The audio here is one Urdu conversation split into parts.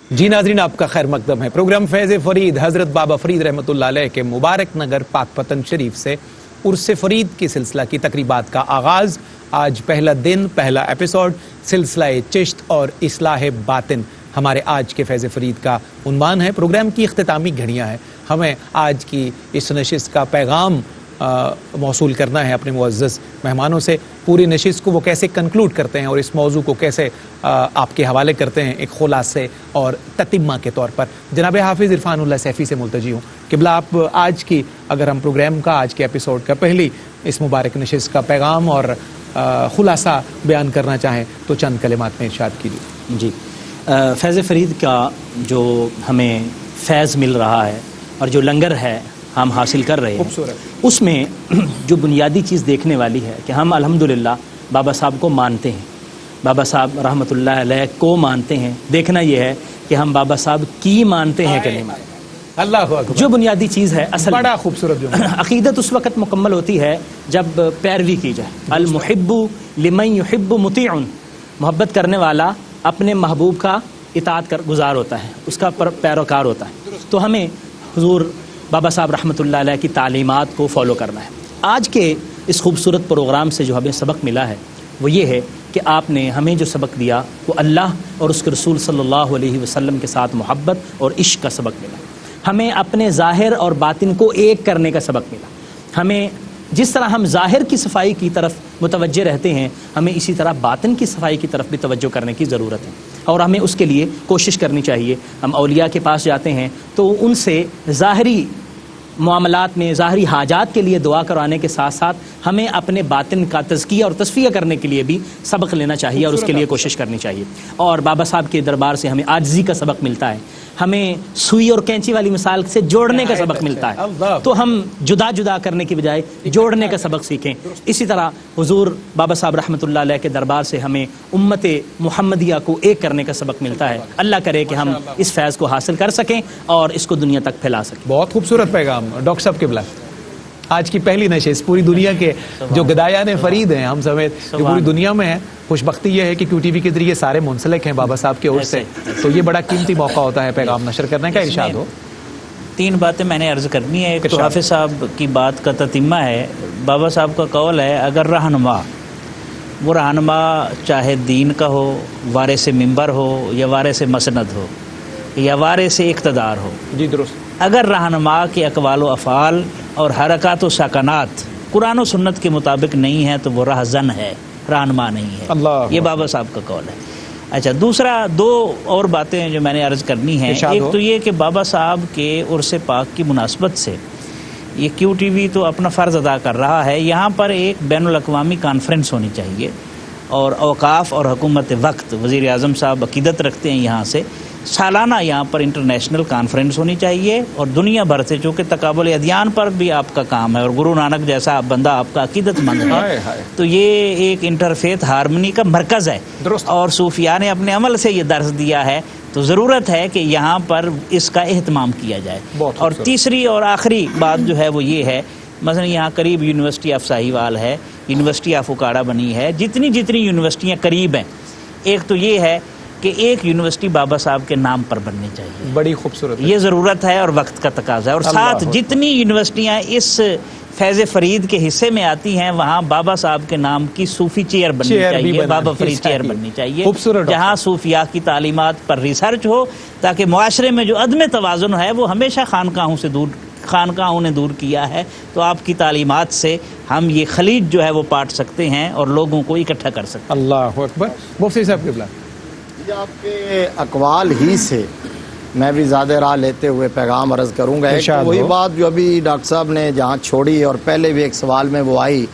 جی ناظرین، آپ کا خیر مقدم ہے پروگرام فیض فرید حضرت بابا فرید رحمۃ اللہ علیہ کے مبارک نگر پاک پتن شریف سے عرس فرید کی سلسلہ کی تقریبات کا آغاز۔ آج پہلا دن، پہلا ایپیسوڈ سلسلہ چشت اور اصلاح باطن ہمارے آج کے فیض فرید کا عنوان ہے۔ پروگرام کی اختتامی گھڑیاں ہیں، ہمیں آج کی اس نشست کا پیغام موصول کرنا ہے اپنے معزز مہمانوں سے۔ پوری نشست کو وہ کیسے کنکلوڈ کرتے ہیں اور اس موضوع کو کیسے آپ کے حوالے کرتے ہیں ایک خلاصے اور تتمہ کے طور پر۔ جناب حافظ عرفان اللہ سیفی سے ملتجی ہوں۔ قبلہ آپ آج کی، اگر ہم پروگرام کا آج کے ایپیسوڈ کا پہلی اس مبارک نشست کا پیغام اور خلاصہ بیان کرنا چاہیں تو چند کلمات میں ارشاد کیجیے۔ جی، فیض فرید کا جو ہمیں فیض مل رہا ہے اور جو لنگر ہے ہم حاصل کر رہے ہیں، اس میں جو بنیادی چیز دیکھنے والی ہے کہ ہم الحمدللہ بابا صاحب کو مانتے ہیں، بابا صاحب رحمۃ اللہ علیہ کو مانتے ہیں۔ دیکھنا یہ ہے کہ ہم بابا صاحب کی مانتے ہیں کہ نہیں مانتے۔ اللہ اکبر، جو بنیادی چیز ہے اصل بڑا خوبصورت جملہ۔ عقیدت اس وقت مکمل ہوتی ہے جب پیروی کی جائے۔ المحب لمن یحب مطیع، محبت کرنے والا اپنے محبوب کا اطاعت گزار ہوتا ہے، اس کا پیروکار ہوتا ہے۔ تو ہمیں حضور بابا صاحب رحمۃ اللہ علیہ کی تعلیمات کو فالو کرنا ہے۔ آج کے اس خوبصورت پروگرام سے جو ہمیں سبق ملا ہے وہ یہ ہے کہ آپ نے ہمیں جو سبق دیا وہ اللہ اور اس کے رسول صلی اللہ علیہ وسلم کے ساتھ محبت اور عشق کا سبق ملا۔ ہمیں اپنے ظاہر اور باطن کو ایک کرنے کا سبق ملا۔ ہمیں جس طرح ہم ظاہر کی صفائی کی طرف متوجہ رہتے ہیں، ہمیں اسی طرح باطن کی صفائی کی طرف بھی توجہ کرنے کی ضرورت ہے، اور ہمیں اس کے لیے کوشش کرنی چاہیے۔ ہم اولیاء کے پاس جاتے ہیں تو ان سے ظاہری معاملات میں ظاہری حاجات کے لیے دعا کروانے کے ساتھ ساتھ ہمیں اپنے باطن کا تزکیہ اور تصفیہ کرنے کے لیے بھی سبق لینا چاہیے اور اس کے لیے کوشش کرنی چاہیے۔ اور بابا صاحب کے دربار سے ہمیں عاجزی کا سبق ملتا ہے، ہمیں سوئی اور کینچی والی مثال سے جوڑنے کا سبق ملتا ہے، تو ہم جدا جدا کرنے کی بجائے جوڑنے کا سبق سیکھیں۔ اسی طرح حضور بابا صاحب رحمۃ اللہ علیہ کے دربار سے ہمیں امت محمدیہ کو ایک کرنے کا سبق ملتا ہے۔ اللہ کرے کہ ہم اس فیض کو حاصل کر سکیں اور اس کو دنیا تک پھیلا سکیں۔ بہت خوبصورت پیغام ڈاکٹر صاحب قبلہ۔ آج کی پہلی نشست پوری دنیا کے جو گدایان فرید ہیں ہم سمیت جو پوری دنیا میں ہیں، خوش بختی یہ ہے کہ کیو ٹی وی کے ذریعے سارے منسلک ہیں بابا صاحب کے عرس سے، تو یہ بڑا قیمتی موقع ہوتا ہے پیغام نشر کرنے کا۔ ارشاد ہو۔ تین باتیں میں نے عرض کرنی ہے۔ ایک تو حافظ صاحب کی بات کا تتمہ ہے۔ بابا صاحب کا قول ہے، اگر رہنما، وہ رہنما چاہے دین کا ہو، وارث منبر ہو یا وارث مسند ہو یا وارث اقتدار ہو، جی درست، اگر رہنما کے اقوال و افعال اور حرکات و سکنات قرآن و سنت کے مطابق نہیں ہے تو وہ رہزن ہے، رہنما نہیں ہے۔ اللہ، یہ بابا صاحب کا قول ہے۔ اچھا، دوسرا دو اور باتیں جو میں نے عرض کرنی ہیں۔ ایک تو یہ کہ بابا صاحب کے عرس پاک کی مناسبت سے یہ کیو ٹی وی تو اپنا فرض ادا کر رہا ہے، یہاں پر ایک بین الاقوامی کانفرنس ہونی چاہیے، اور اوقاف اور حکومت وقت، وزیر اعظم صاحب عقیدت رکھتے ہیں یہاں سے، سالانہ یہاں پر انٹرنیشنل کانفرنس ہونی چاہیے، اور دنیا بھر سے، چونکہ تقابل ادیان پر بھی آپ کا کام ہے اور گرو نانک جیسا بندہ آپ کا عقیدت مند ہے، تو یہ ایک انٹرفیتھ ہارمنی کا مرکز ہے، اور صوفیاء نے اپنے عمل سے یہ درس دیا ہے، تو ضرورت ہے کہ یہاں پر اس کا اہتمام کیا جائے۔ اور تیسری اور آخری بات جو ہے وہ یہ ہے، مثلا یہاں قریب یونیورسٹی آف ساہیوال ہے، یونیورسٹی آف اکاڑا بنی ہے، جتنی یونیورسٹیاں قریب ہیں، ایک تو یہ ہے کہ ایک یونیورسٹی بابا صاحب کے نام پر بننی چاہیے، بڑی خوبصورت، یہ ضرورت ہے اور وقت کا تقاضا ہے۔ اور ساتھ جتنی یونیورسٹیاں اس فیض فرید کے حصے میں آتی ہیں وہاں بابا صاحب کے نام کی صوفی چیئر بننی چاہیے، بابا فرید چیئر بننی چاہیے، جہاں صوفیاء کی تعلیمات پر ریسرچ ہو، تاکہ معاشرے میں جو عدم توازن ہے وہ ہمیشہ خانقاہوں نے دور کیا ہے، تو آپ کی تعلیمات سے ہم یہ خلیج جو ہے وہ پاٹ سکتے ہیں اور لوگوں کو اکٹھا کر سکتے ہیں۔ اللہ اکبر۔ مفتی صاحب قبلہ، آپ کے اقوال ہی سے میں بھی زیادہ راہ لیتے ہوئے پیغام عرض کروں گا۔ وہی بات جو ابھی ڈاکٹر صاحب نے جہاں چھوڑی، اور پہلے بھی ایک سوال میں وہ آئی،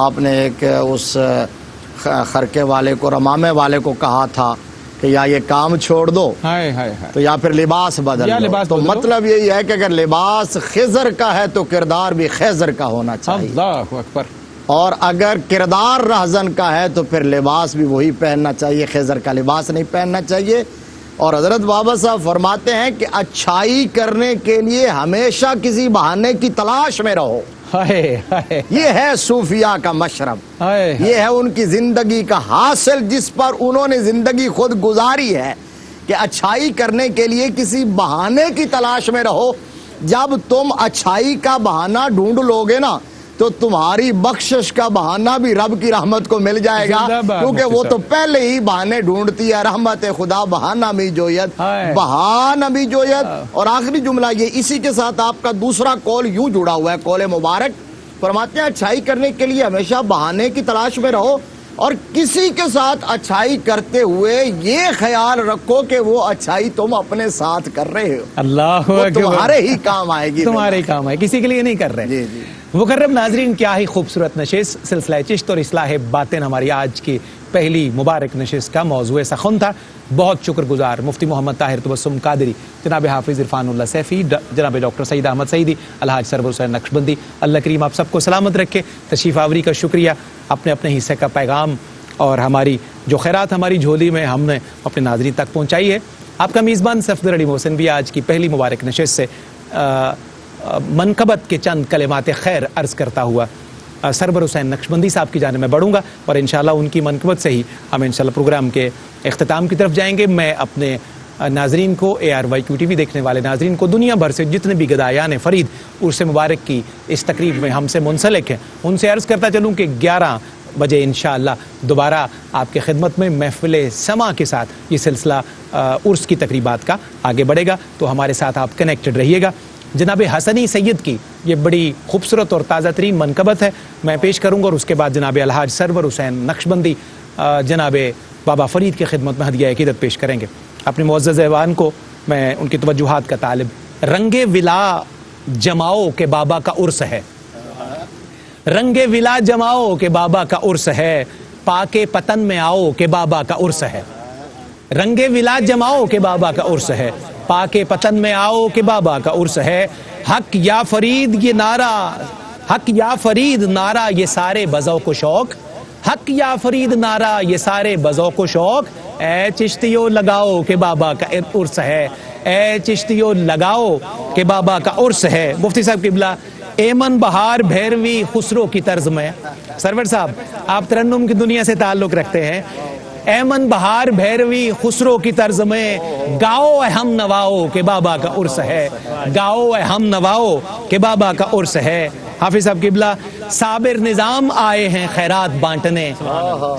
آپ نے ایک اس خرقے والے کو، رمامے والے کو کہا تھا کہ یا یہ کام چھوڑ دو تو یا پھر لباس بدل دو۔ تو مطلب یہی ہے کہ اگر لباس خضر کا ہے تو کردار بھی خیزر کا ہونا چاہیے، اللہ اکبر، اور اگر کردار رہزن کا ہے تو پھر لباس بھی وہی پہننا چاہیے، خیزر کا لباس نہیں پہننا چاہیے۔ اور حضرت بابا صاحب فرماتے ہیں کہ اچھائی کرنے کے لیے ہمیشہ کسی بہانے کی تلاش میں رہو، یہ ہے صوفیاء کا مشرب، یہ ہے ان کی زندگی کا حاصل جس پر انہوں نے زندگی خود گزاری ہے، کہ اچھائی کرنے کے لیے کسی بہانے کی تلاش میں رہو. جب تم اچھائی کا بہانہ ڈھونڈ لو گے نا تو تمہاری بخشش کا بہانہ بھی رب کی رحمت کو مل جائے گا, کیونکہ وہ تو پہلے ہی بہانے ڈھونڈتی ہے. رحمت خدا بہانہ می جویت, بہانہ می جویت. اور آخری جملہ یہ, اسی کے ساتھ آپ کا دوسرا قول یوں جڑا ہوا ہے, قول مبارک. فرماتے ہیں اچھائی کرنے کے لیے ہمیشہ بہانے کی تلاش میں رہو, اور کسی کے ساتھ اچھائی کرتے ہوئے یہ خیال رکھو کہ وہ اچھائی تم اپنے ساتھ کر رہے ہو, اللہ وہ تمہارے ہی کام آئے گی, تمہارے کام ہے, کسی کے لیے نہیں کر رہے. جی جی. مکرم ناظرین, کیا ہی خوبصورت نشست سلسلہ چشت اور اصلاح باطن ہماری آج کی پہلی مبارک نشست کا موضوع سخن تھا. بہت شکر گزار مفتی محمد طاہر تبسم قادری, جناب حافظ عرفان اللہ سیفی, جناب ڈاکٹر سعید احمد سعیدی, الحاج سرور حسین نقشبندی. اللہ کریم آپ سب کو سلامت رکھے. تشریف آوری کا شکریہ, اپنے اپنے حصے کا پیغام اور ہماری جو خیرات ہماری جھولی میں ہم نے اپنے ناظرین تک پہنچائی ہے. آپ کا میزبان صفدر علی محسن بھی آج کی پہلی مبارک نشست سے منقبت کے چند کلمات خیر عرض کرتا ہوا سرور حسین نقشبندی صاحب کی جانب میں بڑھوں گا, اور انشاءاللہ ان کی منقبت سے ہی ہم انشاءاللہ پروگرام کے اختتام کی طرف جائیں گے. میں اپنے ناظرین کو, ARYQ TV دیکھنے والے ناظرین کو, دنیا بھر سے جتنے بھی گدایان فرید عرس مبارک کی اس تقریب میں ہم سے منسلک ہیں, ان سے عرض کرتا چلوں کہ 11 بجے انشاءاللہ دوبارہ آپ کے خدمت میں محفل سما کے ساتھ یہ سلسلہ عرس کی تقریبات کا آگے بڑھے گا, تو ہمارے ساتھ آپ کنیکٹڈ رہیے گا. جناب حسنی سید کی یہ بڑی خوبصورت اور تازہ ترین منقبت ہے, میں پیش کروں گا, اور اس کے بعد جناب الحاج سرور حسین نقشبندی جناب بابا فرید کی خدمت میں ہدیہ عقیدت پیش کریں گے. اپنے معزز ایوان کو میں ان کی توجہات کا طالب. رنگ ولا جماؤ کہ بابا کا عرس ہے, رنگ ولا جماؤ کہ بابا کا عرس ہے, پاک پتن میں آؤ کہ بابا کا عرس ہے. رنگ ولا جماؤ کہ بابا کا عرس ہے, پاک پتن میں آؤ کہ بابا کا عرس ہے. حق یا فرید یہ نعرہ, حق یا فرید نعرہ یہ سارے بذوق و شوق, حق یا فرید نعرہ یہ سارے بذوق و شوق. اے چشتیو لگاؤ کہ بابا کا عرس ہے, اے چشتیو لگاؤ کہ بابا کا عرس ہے. مفتی صاحب قبلہ, ایمن بہار بھیروی خسرو کی طرز میں, سرور صاحب آپ ترنم کی دنیا سے تعلق رکھتے ہیں, ایمن بہار بھیروی خسرو کی طرز میں گاؤ اے ہم نواؤ کہ بابا کا عرس ہے, گاؤ اے ہم نواؤ کہ بابا کا عرس ہے. حافظ صاحب قبلہ, صابر نظام آئے ہیں خیرات بانٹنے,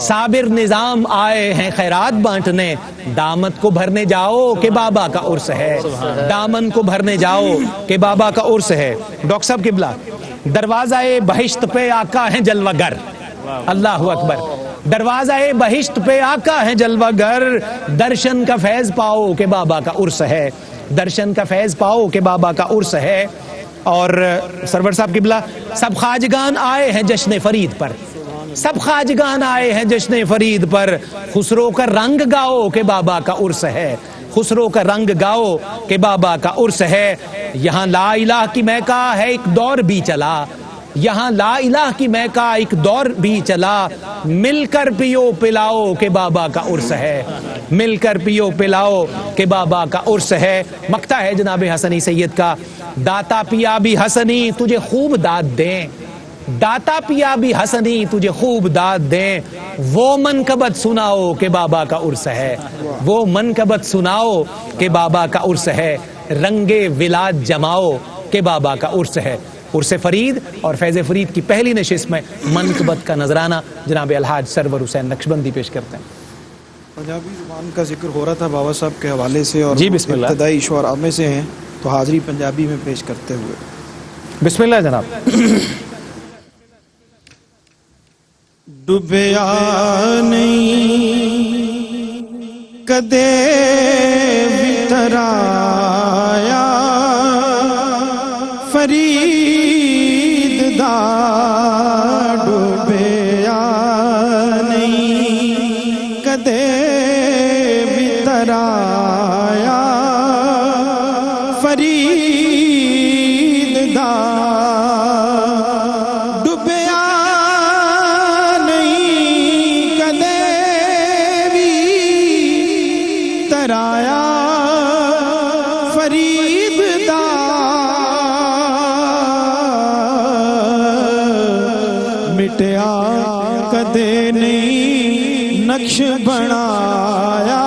صابر نظام آئے ہیں خیرات بانٹنے, دامت کو بھرنے جاؤ کہ بابا کا عرس ہے, دامن کو بھرنے جاؤ کہ بابا کا عرس ہے. ڈاکٹر صاحب قبلہ, دروازہ بہشت پہ آقا ہیں جلوہ گر, اللہ اکبر, دروازہ بہشت پہ آقا ہے جلوہ گر, درشن کا فیض پاؤ کہ بابا کا عرس ہے, درشن کا فیض پاؤ کہ بابا کا عرس ہے. اور سرور صاحب قبلہ, سب خواجگان آئے ہیں جشن فرید پر, سب خواجگان آئے ہیں جشن فرید پر, خسرو کا رنگ گاؤ کہ بابا کا عرس ہے, خسرو کا رنگ گاؤ کہ بابا کا عرس ہے. یہاں لا الہ کی مہکا ہے ایک دور بھی چلا, یہاں لا الہ کی مہکا ایک دور بھی چلا, مل کر پیو پلاؤ کہ بابا کا عرس ہے, مل کر پیو پلاؤ کہ بابا کا عرس ہے. مقطع ہے جناب حسنی سید کا, داتا پیا بھی حسنی تجھے خوب داد دیں, داتا پیا بھی حسنی تجھے خوب داد دیں, وہ منقبت سناؤ کہ بابا کا عرس ہے, وہ منقبت سناؤ کہ بابا کا عرس ہے. رنگ ولاد جماؤ کہ بابا کا عرس ہے. عرس فرید اور فیض فرید کی پہلی نشست میں منقبت کا نذرانہ جناب الحاج سرور حسین نقشبندی پیش کرتے ہیں. پنجابی زبان کا ذکر ہو رہا تھا بابا صاحب کے حوالے سے, اور جی بسم اللہ, ابتدائی شعراء میں سے ہیں, تو حاضری پنجابی میں پیش کرتے ہوئے بسم اللہ جناب. ڈبیا نہیں کدے وترایا فرید دا, ڈبیا نہیں کدے وترایا فرید دا, ڈبیا نہیں کدے بھی ترایا فرید دا, مٹیا کدے نہیں نقش بنایا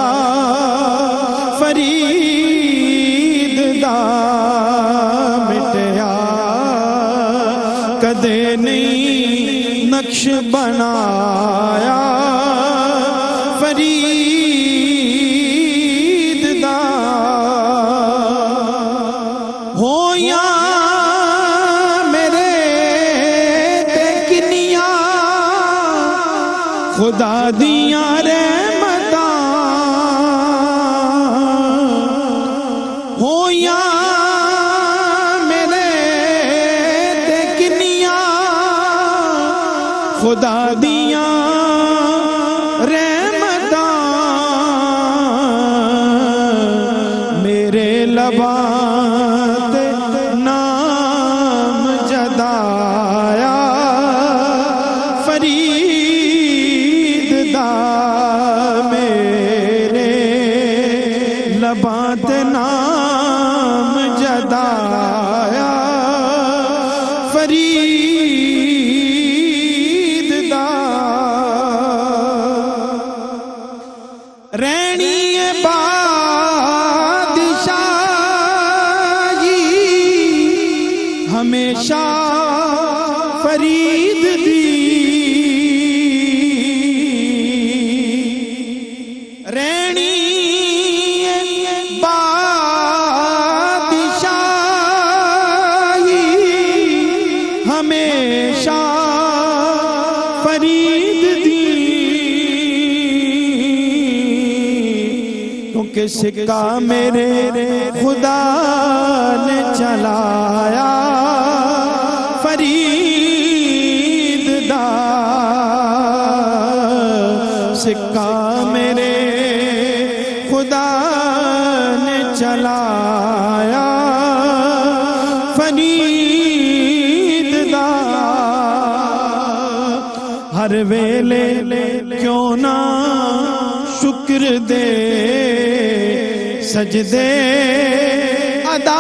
بنایا فرید دا ہو یا میرے تے کنیاں خدا دیاں رحمتاں ہو یا خدا دیاں رحمتاں میرے لباں تے نام جدایا فرید دا میرے لباں تے نام جدایا فرید رہنی بادشاہی ہمیشہ فرید دی رہنی بادشاہی ہمیشہ فرید دی کہ سکہ میرے خدا نے چلایا فرید دا سکہ میرے خدا نے چلایا فرید دا ہر ویلے کیوں نہ شکر دے سجدے ادا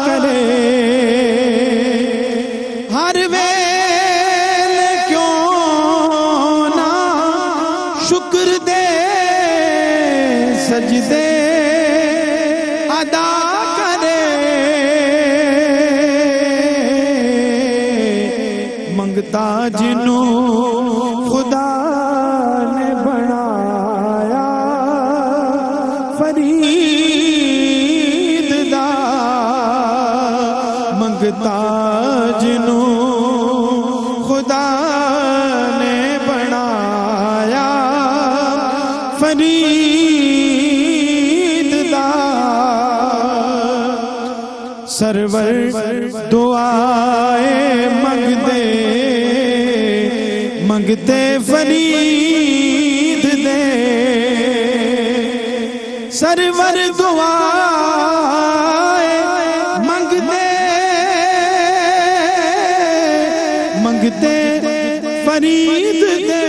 کرے ہر ویل کیوں نہ شکر دے سجدے ادا کرے منگتا جنوں خدا نے بنایا فرید دا منگتا جنوں خدا نے بنایا فرید دا سرور دعائیں منگتے فرید دے سرور دعائیں منگتے فرید دے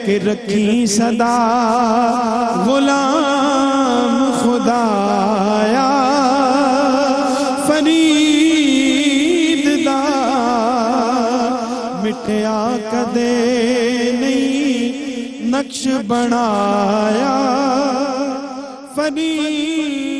کہ رکھی صدا غلام خدایا فرید دا مٹھیا کدے نہیں نقش بنایا فرید